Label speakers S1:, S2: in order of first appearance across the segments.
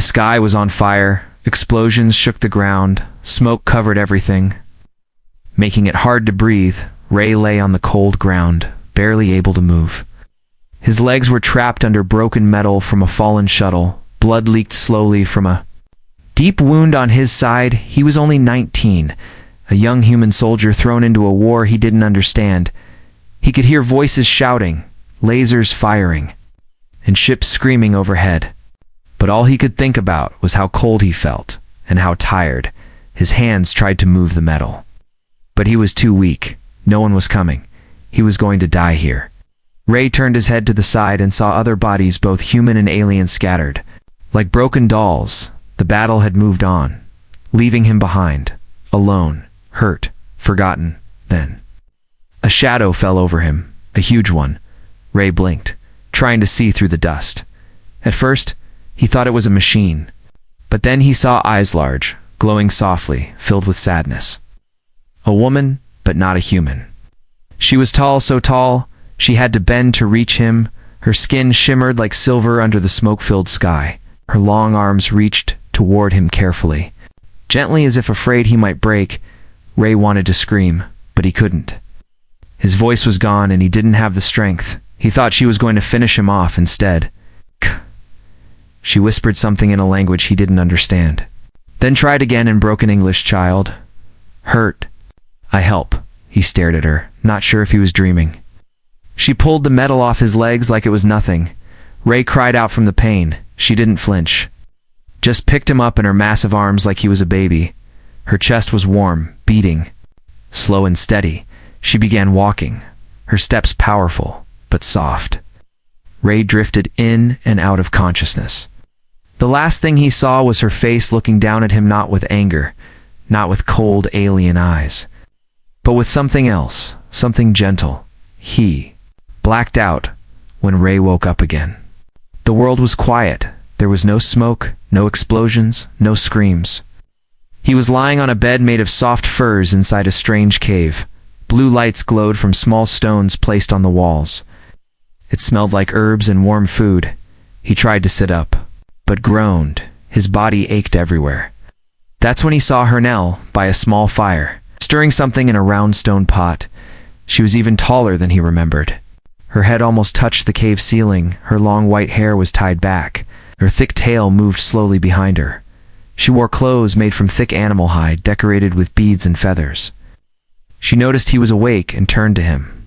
S1: sky was on fire, explosions shook the ground, smoke covered everything. Making it hard to breathe, Ray lay on the cold ground, barely able to move. His legs were trapped under broken metal from a fallen shuttle. Blood leaked slowly from a deep wound on his side. He was only 19, a young human soldier thrown into a war he didn't understand. He could hear voices shouting, lasers firing, and ships screaming overhead. But all he could think about was how cold he felt and how tired. His hands tried to move the metal. But he was too weak. No one was coming. He was going to die here. Ray turned his head to the side and saw other bodies, both human and alien, scattered. Like broken dolls, the battle had moved on, leaving him behind, alone, hurt, forgotten. Then a shadow fell over him, a huge one. Ray blinked, trying to see through the dust. At first, he thought it was a machine, but then he saw eyes large, glowing softly, filled with sadness. A woman, but not a human. She was tall, so tall, she had to bend to reach him. Her skin shimmered like silver under the smoke-filled sky. Her long arms reached toward him carefully. Gently, as if afraid he might break, Ray wanted to scream, but he couldn't. His voice was gone and he didn't have the strength. He thought she was going to finish him off instead. She whispered something in a language he didn't understand. Then tried again in broken English. Child. Hurt. I help. He stared at her, not sure if he was dreaming. She pulled the metal off his legs like it was nothing. Ray cried out from the pain. She didn't flinch. Just picked him up in her massive arms like he was a baby. Her chest was warm, beating. Slow and steady, she began walking, her steps powerful, but soft. Ray drifted in and out of consciousness. The last thing he saw was her face looking down at him, not with anger, not with cold alien eyes, but with something else, something gentle. He blacked out when Ray woke up again. The world was quiet. There was no smoke, no explosions, no screams. He was lying on a bed made of soft furs inside a strange cave. Blue lights glowed from small stones placed on the walls. It smelled like herbs and warm food. He tried to sit up, but groaned. His body ached everywhere. That's when he saw Hernell by a small fire, stirring something in a round stone pot. She was even taller than he remembered. Her head almost touched the cave ceiling. Her long white hair was tied back. Her thick tail moved slowly behind her. She wore clothes made from thick animal hide, decorated with beads and feathers. She noticed he was awake and turned to him.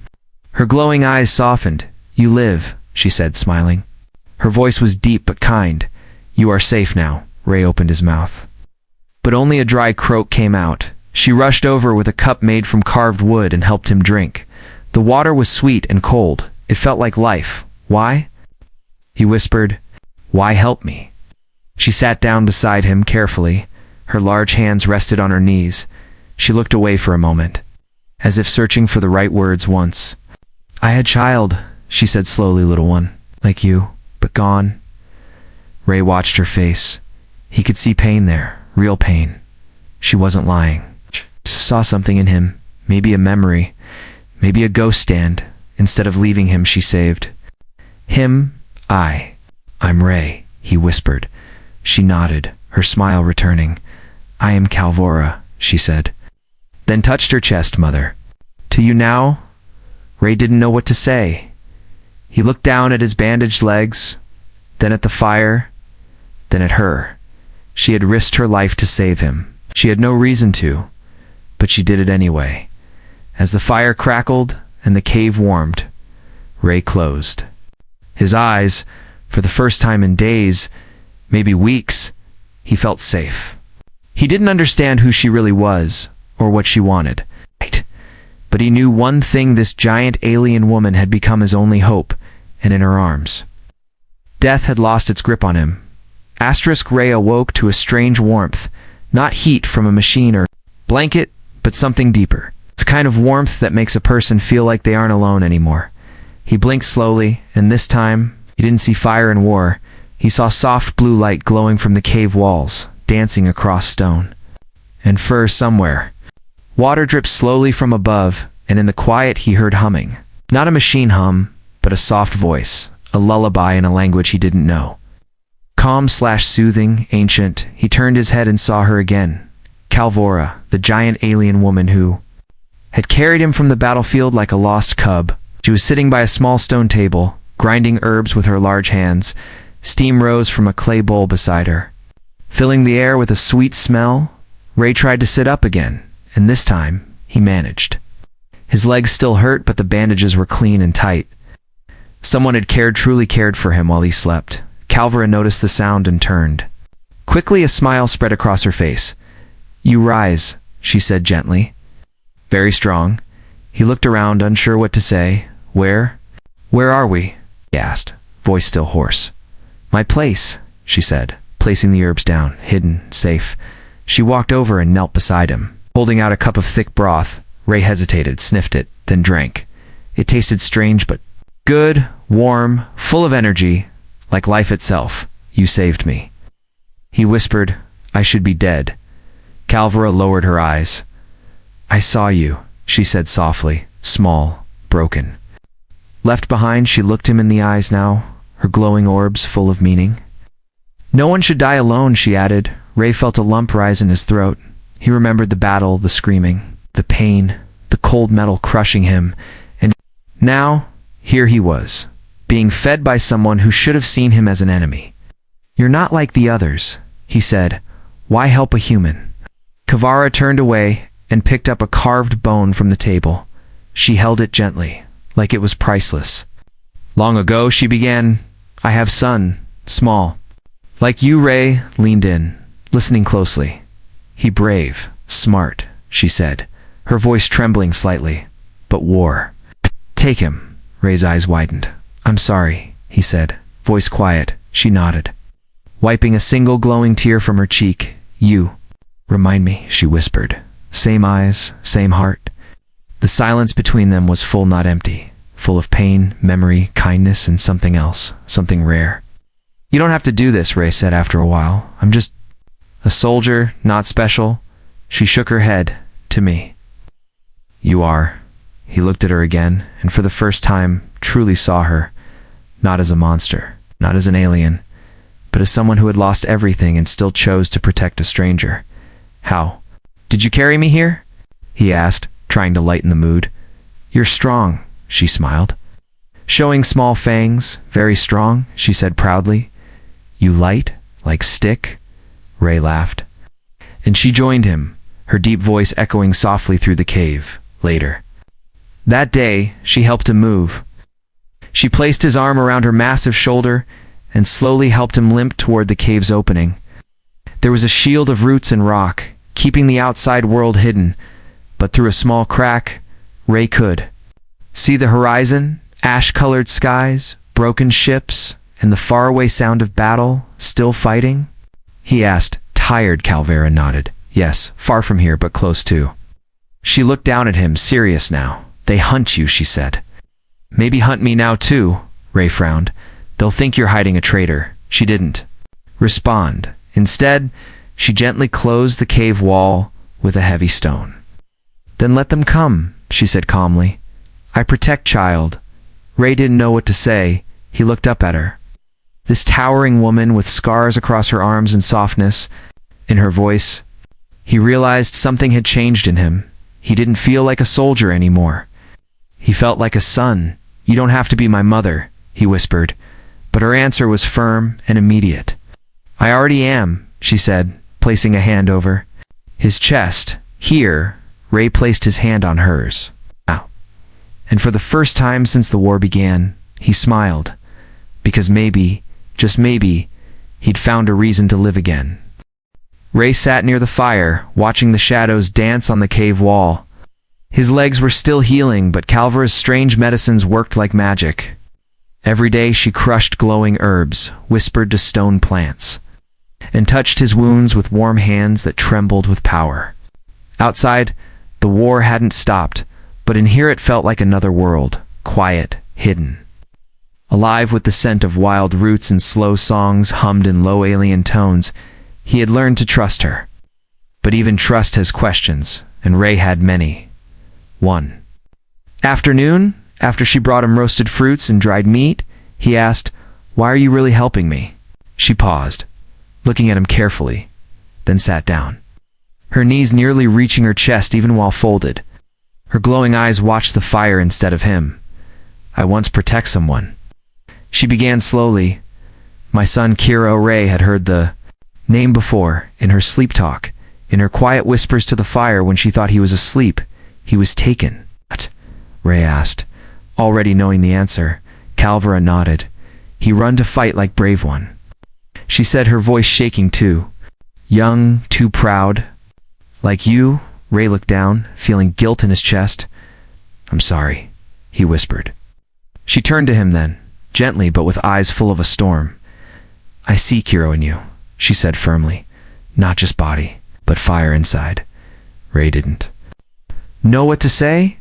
S1: Her glowing eyes softened. You live, she said, smiling. Her voice was deep but kind. You are safe now. Ray opened his mouth, but only a dry croak came out. She rushed over with a cup made from carved wood and helped him drink. The water was sweet and cold. It felt like life. Why? He whispered. Why help me? She sat down beside him carefully. Her large hands rested on her knees. She looked away for a moment, as if searching for the right words once. I had child, she said slowly, little one, like you, but gone. Ray watched her face. He could see pain there, real pain. She wasn't lying. Saw something in him, maybe a memory, maybe a ghost stand. Instead of leaving him, she saved him. I'm Ray, he whispered. She nodded, her smile returning. I am Calvora, she said. Then touched her chest. Mother. To you now? Ray didn't know what to say. He looked down at his bandaged legs, then at the fire, then at her. She had risked her life to save him. She had no reason to, but she did it anyway. As the fire crackled and the cave warmed, Ray closed his eyes. For the first time in days, maybe weeks, he felt safe. He didn't understand who she really was or what she wanted, but he knew one thing: this giant alien woman had become his only hope, and in her arms, death had lost its grip on him. Ray awoke to a strange warmth, not heat from a machine or blanket, but something deeper. It's a kind of warmth that makes a person feel like they aren't alone anymore. He blinked slowly, and this time, he didn't see fire and war. He saw soft blue light glowing from the cave walls, dancing across stone and fur somewhere. Water dripped slowly from above, and in the quiet he heard humming. Not a machine hum, but a soft voice, a lullaby in a language he didn't know. Calm/soothing, ancient, he turned his head and saw her again. Calvora, the giant alien woman who had carried him from the battlefield like a lost cub. She was sitting by a small stone table, grinding herbs with her large hands. Steam rose from a clay bowl beside her, filling the air with a sweet smell. Ray tried to sit up again, and this time he managed. His legs still hurt, but the bandages were clean and tight. Someone had truly cared for him while he slept. Calvora noticed the sound and turned. Quickly a smile spread across her face. "You rise," she said gently. "Very strong." He looked around, unsure what to say. Where are we?" he asked, voice still hoarse. "My place," she said, placing the herbs down, hidden, safe. She walked over and knelt beside him, holding out a cup of thick broth. Ray hesitated, sniffed it, then drank. It tasted strange but good, warm, full of energy, like life itself. "You saved me," he whispered. "I should be dead." Calvora lowered her eyes. "I saw you," she said softly, small, broken. Left behind, she looked him in the eyes now, her glowing orbs full of meaning. "No one should die alone," she added. Ray felt a lump rise in his throat. He remembered the battle, the screaming, the pain, the cold metal crushing him, and now, here he was, being fed by someone who should have seen him as an enemy. "You're not like the others," he said. "Why help a human?" Calvora turned away and picked up a carved bone from the table. She held it gently, like it was priceless. "Long ago," she began, "I have son, small. Like you." Ray leaned in, listening closely. "He brave, smart," she said, her voice trembling slightly. "But war. Take him." Ray's eyes widened. "I'm sorry," he said, voice quiet. She nodded, wiping a single glowing tear from her cheek. "You remind me," she whispered. Same eyes, same heart. The silence between them was full, not empty, full of pain, memory, kindness, and something else, something rare. "You don't have to do this," Ray said after a while. "I'm just a soldier, not special." She shook her head. "To me, you are." He looked at her again, and for the first time truly saw her, not as a monster, not as an alien, but as someone who had lost everything and still chose to protect a stranger. "How did you carry me here?" he asked, trying to lighten the mood. "You're strong," she smiled. "Showing small fangs, very strong," she said proudly. "You light, like stick?" Ray laughed. And she joined him, her deep voice echoing softly through the cave. Later that day, she helped him move. She placed his arm around her massive shoulder and slowly helped him limp toward the cave's opening. There was a shield of roots and rock, keeping the outside world hidden, but through a small crack, Ray could see the horizon, ash-colored skies, broken ships, and the faraway sound of battle. "Still fighting?" he asked. Tired, Calvora nodded. "Yes, far from here, but close too." She looked down at him, serious now. "They hunt you," she said. "Maybe hunt me now too," Ray frowned. "They'll think you're hiding a traitor." She didn't respond. Instead, she gently closed the cave wall with a heavy stone. "Then let them come," she said calmly. "I protect child." Ray didn't know what to say. He looked up at her. This towering woman with scars across her arms and softness in her voice. He realized something had changed in him. He didn't feel like a soldier anymore. He felt like a son. "You don't have to be my mother," he whispered. But her answer was firm and immediate. "I already am," she said, placing a hand over his chest. "Here." Ray placed his hand on hers. "Ow." And for the first time since the war began, he smiled. Because maybe, just maybe, he'd found a reason to live again. Ray sat near the fire, watching the shadows dance on the cave wall. His legs were still healing, but Calvora's strange medicines worked like magic. Every day she crushed glowing herbs, whispered to stone plants, and touched his wounds with warm hands that trembled with power. Outside, the war hadn't stopped, but in here it felt like another world, quiet, hidden, alive with the scent of wild roots and slow songs hummed in low alien tones. He had learned to trust her. But even trust has questions, and Ray had many. 1 afternoon, after she brought him roasted fruits and dried meat, he asked, "Why are you really helping me?" She paused, looking at him carefully, then sat down, her knees nearly reaching her chest even while folded. Her glowing eyes watched the fire instead of him. "I once protect someone." She began slowly. My son Kiro Ray had heard the name before, in her sleep talk, in her quiet whispers to the fire when she thought he was asleep. He was taken. "What?" Ray asked, already knowing the answer. Calvera nodded. "He run to fight like brave one," she said, her voice shaking too. "Young, too proud. Like you?" Ray looked down, feeling guilt in his chest. "I'm sorry," he whispered. She turned to him then, gently but with eyes full of a storm. "I see Kiro in you," she said firmly. "Not just body, but fire inside." Ray didn't know what to say.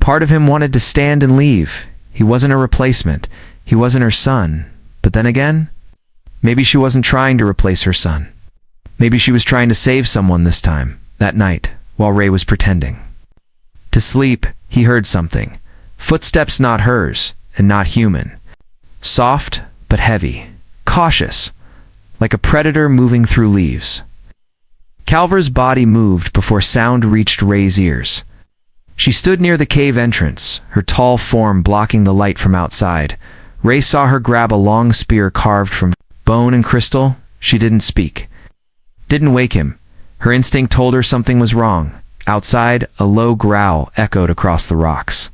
S1: Part of him wanted to stand and leave. He wasn't a replacement. He wasn't her son. But then again, maybe she wasn't trying to replace her son. Maybe she was trying to save someone this time, that night, while Ray was pretending. To sleep, he heard something. Footsteps not hers, and not human. Soft, but heavy. Cautious, like a predator moving through leaves. Calvera's body moved before sound reached Ray's ears. She stood near the cave entrance, her tall form blocking the light from outside. Ray saw her grab a long spear carved from bone and crystal. She didn't speak. Didn't wake him. Her instinct told her something was wrong. Outside, a low growl echoed across the rocks.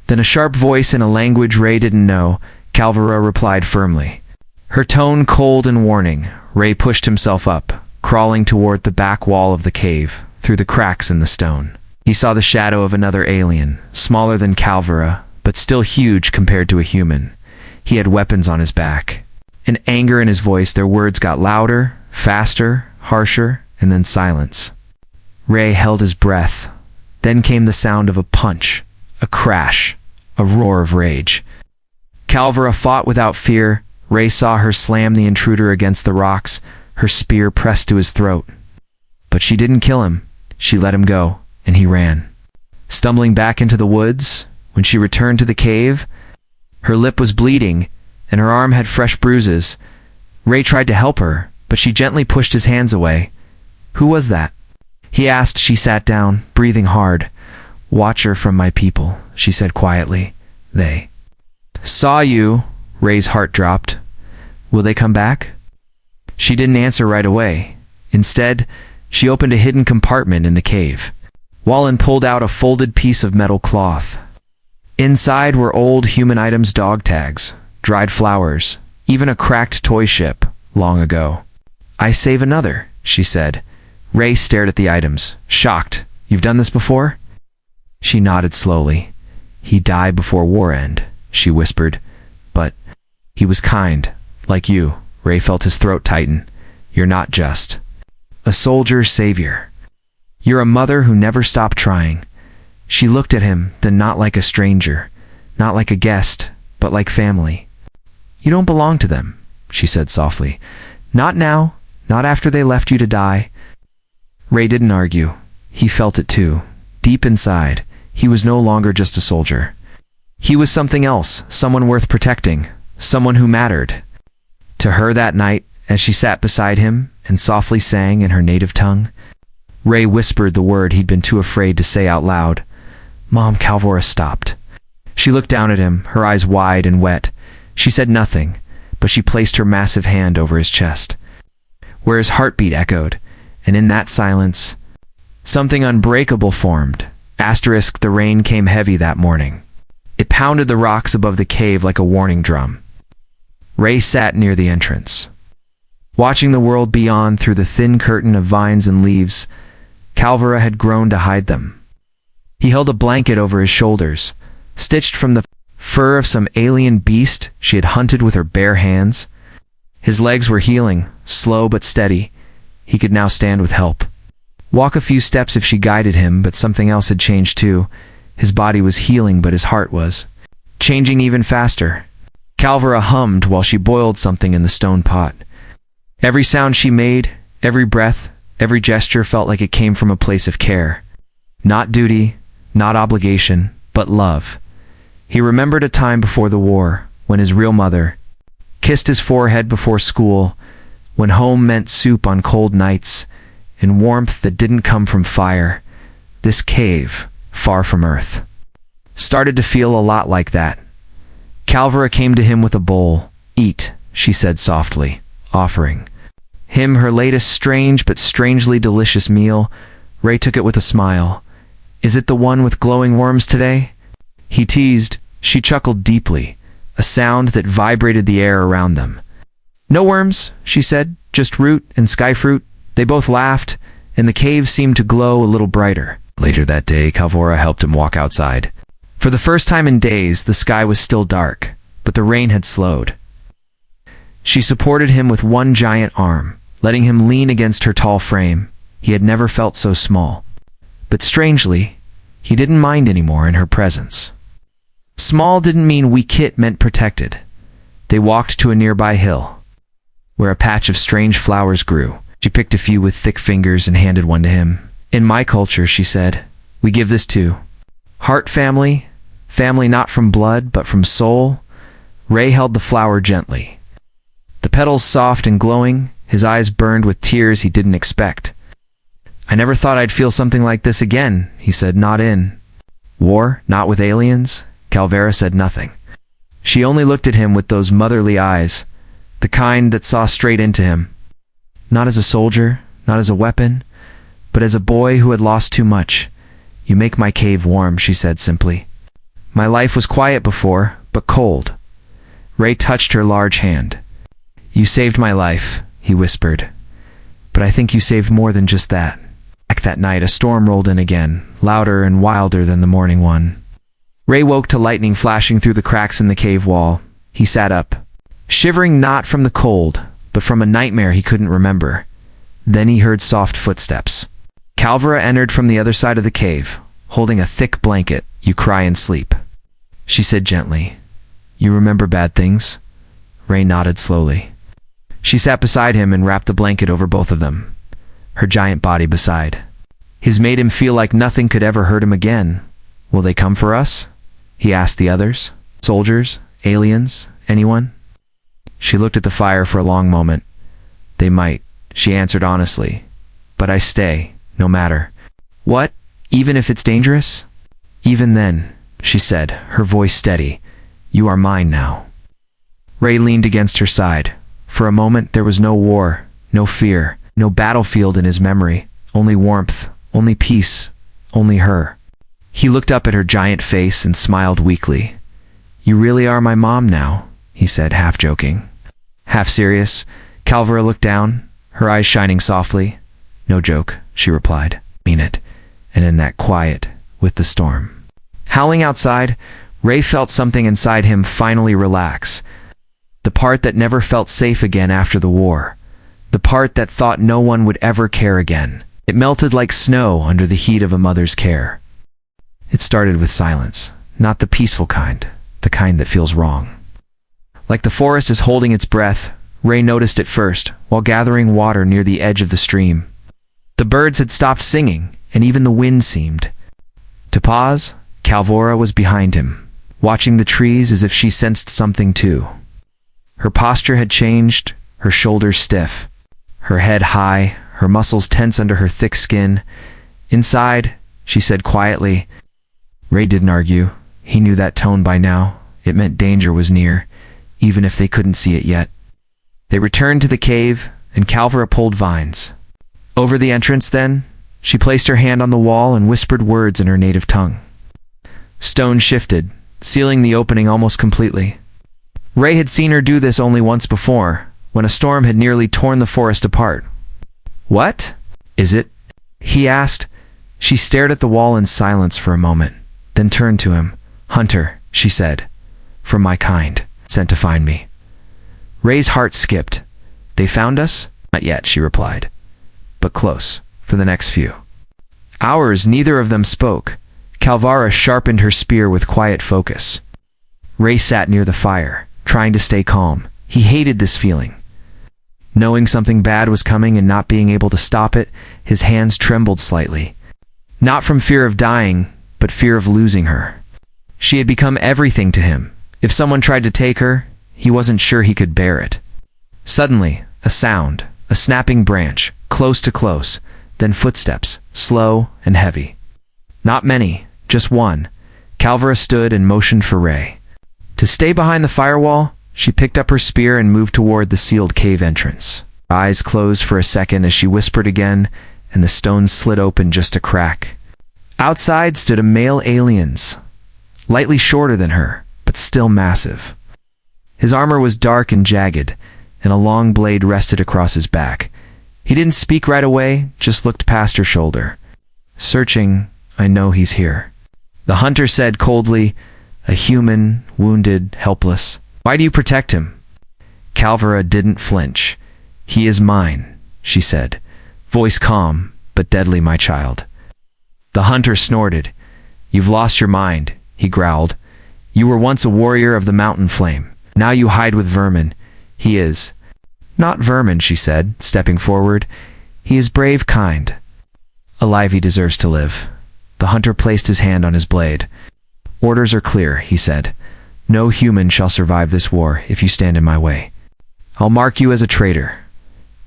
S1: Then a sharp voice in a language Ray didn't know, Calvera replied firmly. Her tone cold and warning. Ray pushed himself up, crawling toward the back wall of the cave, through the cracks in the stone. He saw the shadow of another alien, smaller than Calvera, but still huge compared to a human. He had weapons on his back. An anger in his voice, their words got louder, faster, harsher, and then silence. Ray held his breath. Then came the sound of a punch, a crash, a roar of rage. Calvera fought without fear. Ray saw her slam the intruder against the rocks, her spear pressed to his throat. But she didn't kill him. She let him go, and he ran. Stumbling back into the woods, when she returned to the cave, her lip was bleeding, and her arm had fresh bruises. Ray tried to help her, but she gently pushed his hands away. "Who was that?" he asked. She sat down, breathing hard. "Watcher from my people," she said quietly. "They saw you." Ray's heart dropped. "Will they come back?" She didn't answer right away. Instead, she opened a hidden compartment in the cave. Wallen pulled out a folded piece of metal cloth. Inside were old human items, dog tags, dried flowers, even a cracked toy ship, long ago. "I save another," she said. Ray stared at the items, shocked. "You've done this before?" She nodded slowly. "He died before war end," she whispered. "But he was kind, like you." Ray felt his throat tighten. "You're not just a soldier's savior. You're a mother who never stopped trying." She looked at him, then not like a stranger, not like a guest, but like family. "You don't belong to them," she said softly. "Not now, not after they left you to die." Ray didn't argue. He felt it too. Deep inside, he was no longer just a soldier. He was something else, someone worth protecting, someone who mattered. To her that night, as she sat beside him and softly sang in her native tongue, Ray whispered the word he'd been too afraid to say out loud. "Mom." Calvera stopped. She looked down at him, her eyes wide and wet. She said nothing, but she placed her massive hand over his chest, where his heartbeat echoed, and in that silence, something unbreakable formed. Asterisk, the rain came heavy that morning. It pounded the rocks above the cave like a warning drum. Ray sat near the entrance, watching the world beyond through the thin curtain of vines and leaves. Calvera had grown to hide them. He held a blanket over his shoulders, stitched from the fur of some alien beast she had hunted with her bare hands. His legs were healing, slow but steady. He could now stand with help, walk a few steps if she guided him, but something else had changed too. His body was healing, but his heart was changing even faster. Calvera hummed while she boiled something in the stone pot. Every sound she made, every breath, every gesture felt like it came from a place of care. Not duty, not obligation, but love. He remembered a time before the war, when his real mother, kissed his forehead before school, when home meant soup on cold nights, and warmth that didn't come from fire. This cave, far from Earth, started to feel a lot like that. Calvera came to him with a bowl. "Eat," she said softly, offering him her latest strange but strangely delicious meal. Ray took it with a smile. "Is it the one with glowing worms today?" he teased. She chuckled deeply, a sound that vibrated the air around them. "No worms," she said, "just root and sky fruit." They both laughed, and the cave seemed to glow a little brighter. Later that day, Calvera helped him walk outside. For the first time in days, the sky was still dark, but the rain had slowed. She supported him with one giant arm, letting him lean against her tall frame. He had never felt so small. But strangely, he didn't mind anymore in her presence. Small didn't mean weak, it meant protected. They walked to a nearby hill, where a patch of strange flowers grew. She picked a few with thick fingers and handed one to him. "In my culture," she said, "we give this to heart family, family not from blood but from soul." Ray held the flower gently. The petals soft and glowing, his eyes burned with tears he didn't expect. "I never thought I'd feel something like this again," he said. "Not in war, not with aliens." Calvera said nothing. She only looked at him with those motherly eyes, the kind that saw straight into him. Not as a soldier, not as a weapon, but as a boy who had lost too much. "You make my cave warm," she said simply. "My life was quiet before, but cold." Ray touched her large hand. "You saved my life," he whispered. "But I think you saved more than just that." Back that night, a storm rolled in again, louder and wilder than the morning one. Ray woke to lightning flashing through the cracks in the cave wall. He sat up, shivering not from the cold, but from a nightmare he couldn't remember. Then he heard soft footsteps. Calvera entered from the other side of the cave, holding a thick blanket. "You cry in sleep," she said gently. "You remember bad things?" Ray nodded slowly. She sat beside him and wrapped the blanket over both of them, her giant body beside. His made him feel like nothing could ever hurt him again. "Will they come for us?" he asked the others. "Soldiers? Aliens? Anyone?" She looked at the fire for a long moment. "They might," she answered honestly. "But I stay, no matter." "What? Even if it's dangerous?" "Even then," she said, her voice steady. "You are mine now." Ray leaned against her side. For a moment there was no war, no fear, no battlefield in his memory. Only warmth, only peace, only her. He looked up at her giant face and smiled weakly. "You really are my mom now," he said, half joking. Half serious, Calvera looked down, her eyes shining softly. "No joke," she replied. "Mean it." And in that quiet, with the storm howling outside, Ray felt something inside him finally relax. The part that never felt safe again after the war. The part that thought no one would ever care again. It melted like snow under the heat of a mother's care. It started with silence, not the peaceful kind, the kind that feels wrong. Like the forest is holding its breath, Ray noticed it first, while gathering water near the edge of the stream. The birds had stopped singing, and even the wind seemed to pause. Calvera was behind him, watching the trees as if she sensed something too. Her posture had changed, her shoulders stiff, her head high, her muscles tense under her thick skin. "Inside," she said quietly. Ray didn't argue. He knew that tone by now. It meant danger was near, even if they couldn't see it yet. They returned to the cave, and Calvera pulled vines over the entrance. Then she placed her hand on the wall and whispered words in her native tongue. Stone shifted, sealing the opening almost completely. Ray had seen her do this only once before, when a storm had nearly torn the forest apart. "What is it?" he asked. She stared at the wall in silence for a moment, then turned to him. "Hunter," she said, "from my kind, sent to find me." Ray's heart skipped. "They found us?" "Not yet," she replied, "but close, for the next few hours." Neither of them spoke. Calvera sharpened her spear with quiet focus. Ray sat near the fire, trying to stay calm. He hated this feeling. Knowing something bad was coming and not being able to stop it, his hands trembled slightly. Not from fear of dying, but fear of losing her. She had become everything to him. If someone tried to take her, He wasn't sure he could bear it. Suddenly, a sound, a snapping branch, close to close, then footsteps, slow and heavy. Not many, just one. Calvera stood and motioned for Ray to stay behind the firewall. She picked up her spear and moved toward the sealed cave entrance. Her eyes closed for a second as she whispered again, and the stones slid open just a crack. Outside stood a male aliens, lightly shorter than her, but still massive. His armor was dark and jagged, and a long blade rested across his back. He didn't speak right away, just looked past her shoulder. "Searching, I know he's here." The hunter said coldly, "A human, wounded, helpless. Why do you protect him?" Calvera didn't flinch. "He is mine," she said, voice calm, but deadly, "my child." The hunter snorted. "You've lost your mind," he growled. "You were once a warrior of the mountain flame. Now you hide with vermin. He is not vermin," she said, stepping forward. "He is brave, kind. Alive, he deserves to live." The hunter placed his hand on his blade. "Orders are clear," he said. "No human shall survive this war if you stand in my way. I'll mark you as a traitor."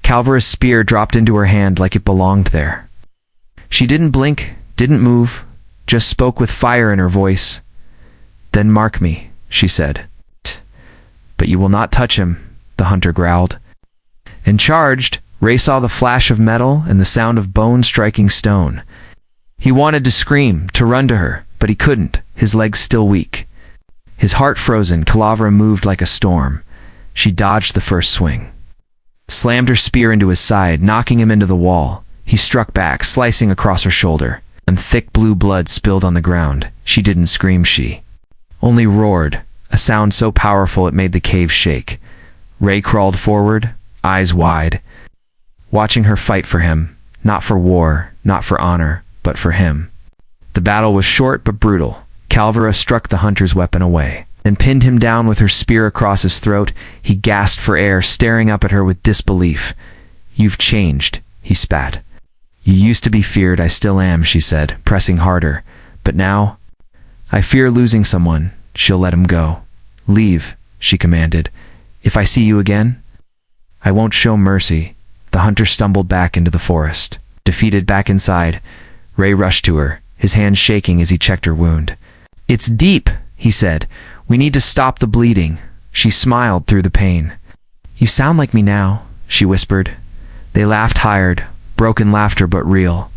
S1: Calvera's spear dropped into her hand like it belonged there. She didn't blink, didn't move, just spoke with fire in her voice. "Then mark me," she said. "But you will not touch him," the hunter growled. And charged, Ray saw the flash of metal and the sound of bone striking stone. He wanted to scream, to run to her, but he couldn't, his legs still weak. His heart frozen, Calvera moved like a storm. She dodged the first swing, slammed her spear into his side, knocking him into the wall. He struck back, slicing across her shoulder, and thick blue blood spilled on the ground. She didn't scream, she only roared, a sound so powerful it made the cave shake. Ray crawled forward, eyes wide, watching her fight for him, not for war, not for honor, but for him. The battle was short but brutal. Calvera struck the hunter's weapon away, then pinned him down with her spear across his throat. He gasped for air, staring up at her with disbelief. "You've changed," he spat. "You used to be feared, I still am," she said, pressing harder. "But now, I fear losing someone." She'll let him go. "Leave," she commanded. "If I see you again, I won't show mercy." The hunter stumbled back into the forest. Defeated back inside, Ray rushed to her, his hand shaking as he checked her wound. "It's deep," he said. "We need to stop the bleeding." She smiled through the pain. "You sound like me now," she whispered. They laughed, tired, broken laughter but real.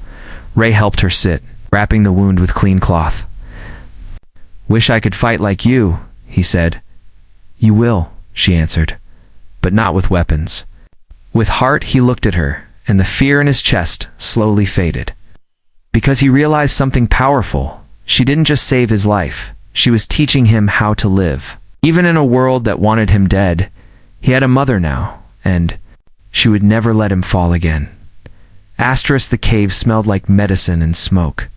S1: Ray helped her sit, wrapping the wound with clean cloth. "Wish I could fight like you," he said. "You will," she answered, "but not with weapons." With heart he looked at her, and the fear in his chest slowly faded. Because he realized something powerful. She didn't just save his life, she was teaching him how to live. Even in a world that wanted him dead, he had a mother now, and she would never let him fall again. The cave smelled like medicine and smoke.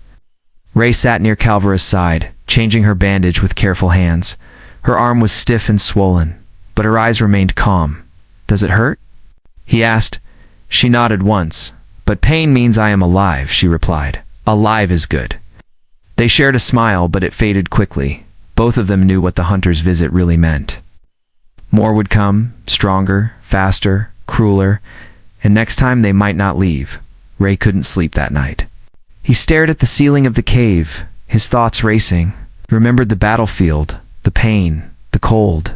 S1: Ray sat near Calvera's side, changing her bandage with careful hands. Her arm was stiff and swollen, but her eyes remained calm. "Does it hurt?" he asked. She nodded once. "But pain means I am alive," she replied. "Alive is good." They shared a smile, but it faded quickly. Both of them knew what the hunter's visit really meant. More would come, stronger, faster, crueler, and next time they might not leave. Ray couldn't sleep that night. He stared at the ceiling of the cave, his thoughts racing. He remembered the battlefield, the pain, the cold,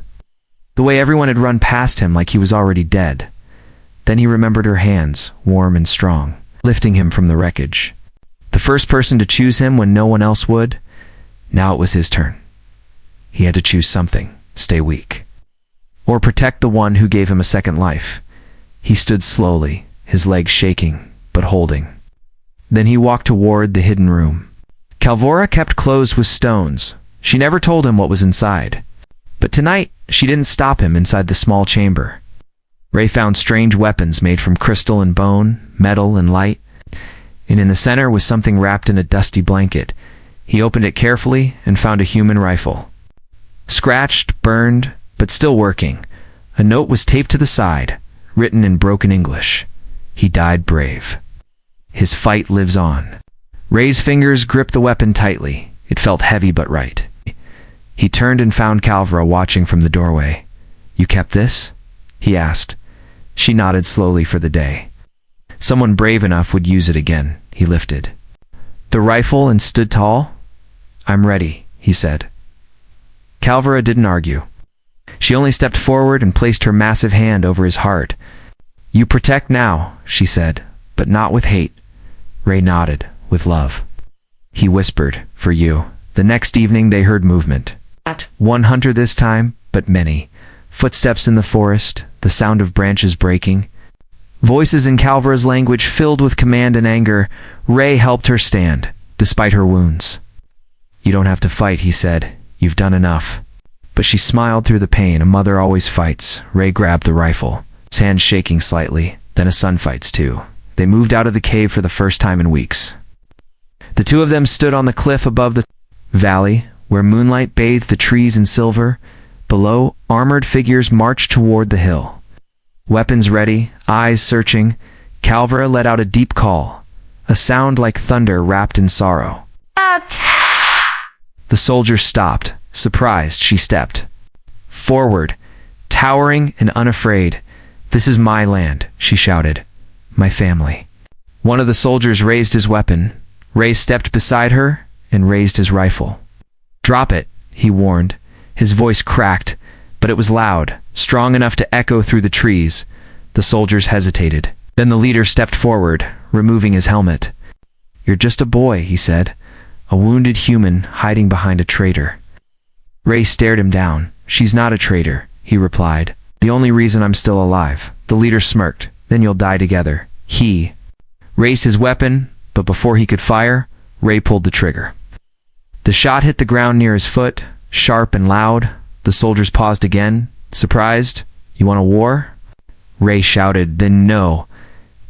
S1: the way everyone had run past him like he was already dead. Then he remembered her hands, warm and strong, lifting him from the wreckage. The first person to choose him when no one else would. Now it was his turn. He had to choose something, stay weak, or protect the one who gave him a second life. He stood slowly, his legs shaking, but holding. Then he walked toward the hidden room. Calvera kept closed with stones. She never told him what was inside. But tonight, she didn't stop him inside the small chamber. Ray found strange weapons made from crystal and bone, metal and light. And in the center was something wrapped in a dusty blanket. He opened it carefully and found a human rifle. Scratched, burned, but still working. A note was taped to the side, written in broken English. "He died brave. His fight lives on." Ray's fingers gripped the weapon tightly. It felt heavy but right. He turned and found Calvera watching from the doorway. You kept this? He asked. She nodded slowly for the day. Someone brave enough would use it again. He lifted the rifle and stood tall. I'm ready, he said. Calvera didn't argue. She only stepped forward and placed her massive hand over his heart. You protect now, she said, but not with hate. Ray nodded, with love. He whispered, for you. The next evening they heard movement. Not one hunter this time, but many. Footsteps in the forest, the sound of branches breaking. Voices in Calvera's language filled with command and anger. Ray helped her stand, despite her wounds. You don't have to fight, he said. You've done enough. But she smiled through the pain. A mother always fights. Ray grabbed the rifle, his hand shaking slightly. Then a son fights too. They moved out of the cave for the first time in weeks. The two of them stood on the cliff above the valley, where moonlight bathed the trees in silver. Below, armored figures marched toward the hill. Weapons ready, eyes searching, Calvera let out a deep call, a sound like thunder wrapped in sorrow. The soldiers stopped. Surprised, she stepped forward, towering and unafraid. This is my land, she shouted. My family. One of the soldiers raised his weapon. Ray stepped beside her and raised his rifle. Drop it, he warned. His voice cracked, but it was loud, strong enough to echo through the trees. The soldiers hesitated. Then the leader stepped forward, removing his helmet. You're just a boy, he said, a wounded human hiding behind a traitor. Ray stared him down. She's not a traitor, he replied. The only reason I'm still alive. The leader smirked. Then you'll die together. He raised his weapon, but before he could fire, Ray pulled the trigger. The shot hit the ground near his foot, sharp and loud. The soldiers paused again, surprised. You want a war? Ray shouted, then no.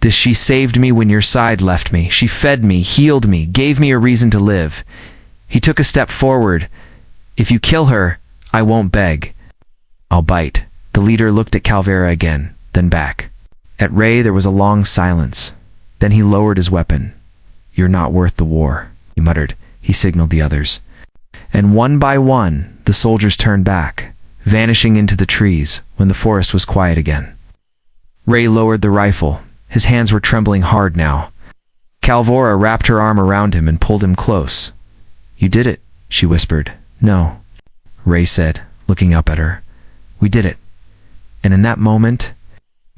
S1: She saved me when your side left me. She fed me, healed me, gave me a reason to live. He took a step forward. If you kill her, I won't beg. I'll bite. The leader looked at Calvera again, then back. At Ray there was a long silence. Then he lowered his weapon. You're not worth the war, he muttered. He signaled the others. And one by one, the soldiers turned back, vanishing into the trees when the forest was quiet again. Ray lowered the rifle. His hands were trembling hard now. Calvera wrapped her arm around him and pulled him close. You did it, she whispered. No, Ray said, looking up at her. We did it. And in that moment,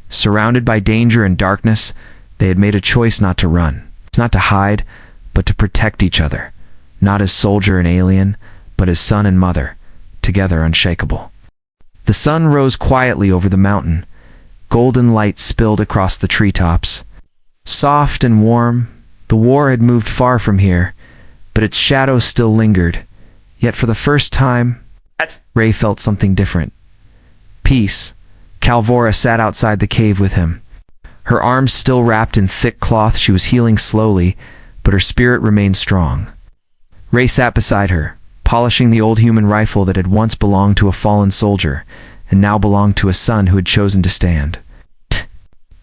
S1: surrounded by danger and darkness, they had made a choice not to run, not to hide, but to protect each other, not as soldier and alien, but as son and mother, together unshakable. The sun rose quietly over the mountain. Golden light spilled across the treetops. Soft and warm, the war had moved far from here, but its shadow still lingered. Yet for the first time, Ray felt something different. Peace. Calvera sat outside the cave with him. Her arms still wrapped in thick cloth. She was healing slowly, but her spirit remained strong. Ray sat beside her, polishing the old human rifle that had once belonged to a fallen soldier, and now belonged to a son who had chosen to stand.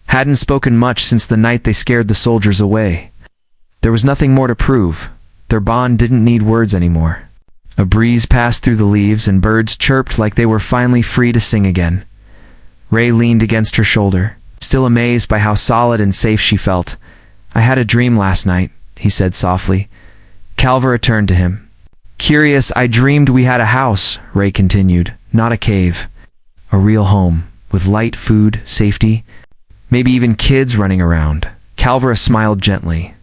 S1: Hadn't spoken much since the night they scared the soldiers away. There was nothing more to prove. Their bond didn't need words anymore. A breeze passed through the leaves and birds chirped like they were finally free to sing again. Ray leaned against her shoulder, still amazed by how solid and safe she felt. I had a dream last night, he said softly. Calvera turned to him. Curious, I dreamed we had a house, Ray continued, not a cave. A real home, with light, food, safety, maybe even kids running around. Calvera smiled gently.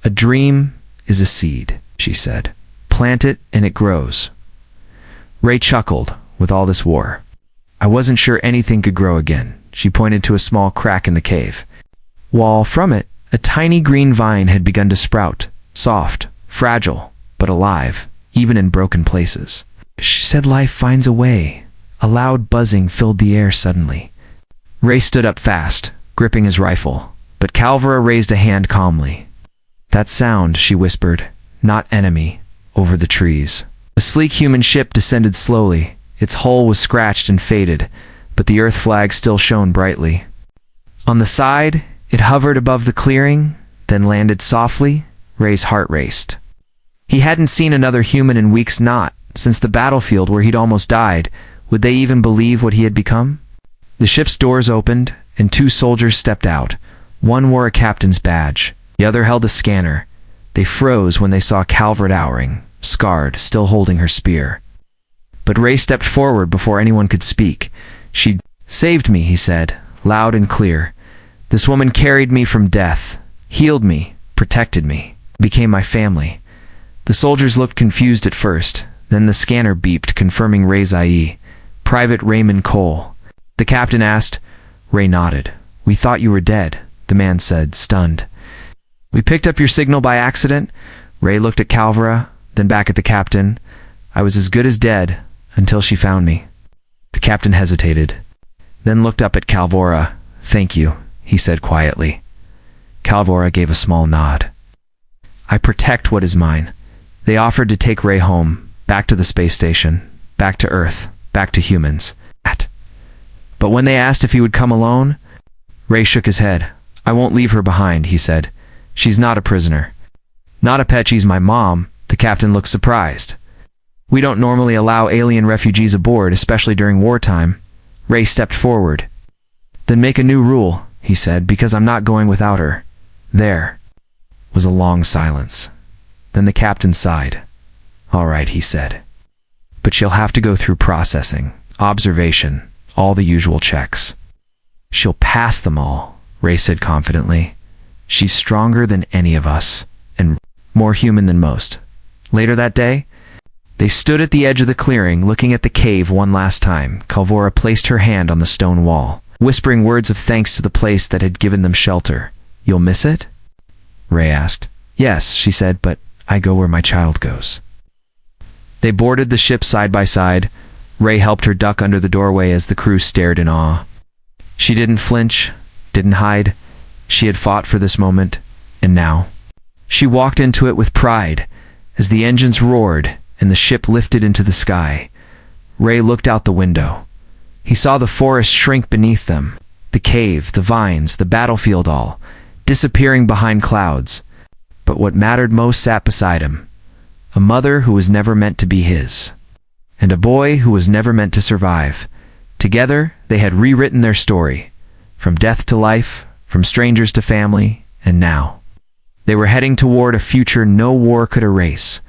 S1: A dream is a seed, she said. Plant it and it grows. Ray chuckled. With all this war, I wasn't sure anything could grow again. She pointed to a small crack in the cave. While from it, a tiny green vine had begun to sprout, soft, fragile, but alive, even in broken places. She said life finds a way. A loud buzzing filled the air suddenly. Ray stood up fast, gripping his rifle, but Calvera raised a hand calmly. That sound, she whispered, not enemy, over the trees. A sleek human ship descended slowly. Its hull was scratched and faded, but the Earth flag still shone brightly. On the side, it hovered above the clearing, then landed softly. Ray's heart raced. He hadn't seen another human in weeks, not since the battlefield where he'd almost died, Would they even believe what he had become? The ship's doors opened, and 2 soldiers stepped out. One wore a captain's badge. The other held a scanner. They froze when they saw Calvert Owring, scarred, still holding her spear. But Ray stepped forward before anyone could speak. "She saved me," he said, loud and clear. "This woman carried me from death, healed me, protected me, became my family." The soldiers looked confused at first. Then the scanner beeped, confirming Ray's IE. "Private Raymond Cole." The captain asked. Ray nodded. "We thought you were dead," the man said, stunned. "We picked up your signal by accident." Ray looked at Calvera, then back at the captain. "I was as good as dead until she found me." The captain hesitated, then looked up at Calvera. "Thank you," he said quietly. Calvera gave a small nod. "I protect what is mine." They offered to take Ray home, back to the space station, back to Earth, back to humans. But when they asked if he would come alone, Ray shook his head. "I won't leave her behind," he said. "She's not a prisoner." "Not a pet, she's my mom." The captain looked surprised. "We don't normally allow alien refugees aboard, especially during wartime." Ray stepped forward. "Then make a new rule," he said, "because I'm not going without her." There was a long silence. Then the captain sighed. "All right," he said. "But she'll have to go through processing, observation, all the usual checks." "She'll pass them all," Ray said confidently. "She's stronger than any of us, and more human than most." Later that day, they stood at the edge of the clearing, looking at the cave one last time. Calvera placed her hand on the stone wall, whispering words of thanks to the place that had given them shelter. "You'll miss it?" Ray asked. "Yes," she said, "but I go where my child goes." They boarded the ship side by side. Ray helped her duck under the doorway as the crew stared in awe. She didn't flinch, didn't hide. She had fought for this moment, and now she walked into it with pride. As the engines roared and the ship lifted into the sky, Ray looked out the window. He saw the forest shrink beneath them, the cave, the vines, the battlefield, all disappearing behind clouds. But what mattered most sat beside him, a mother who was never meant to be his, and a boy who was never meant to survive. Together, they had rewritten their story, from death to life, from strangers to family, and now they were heading toward a future no war could erase.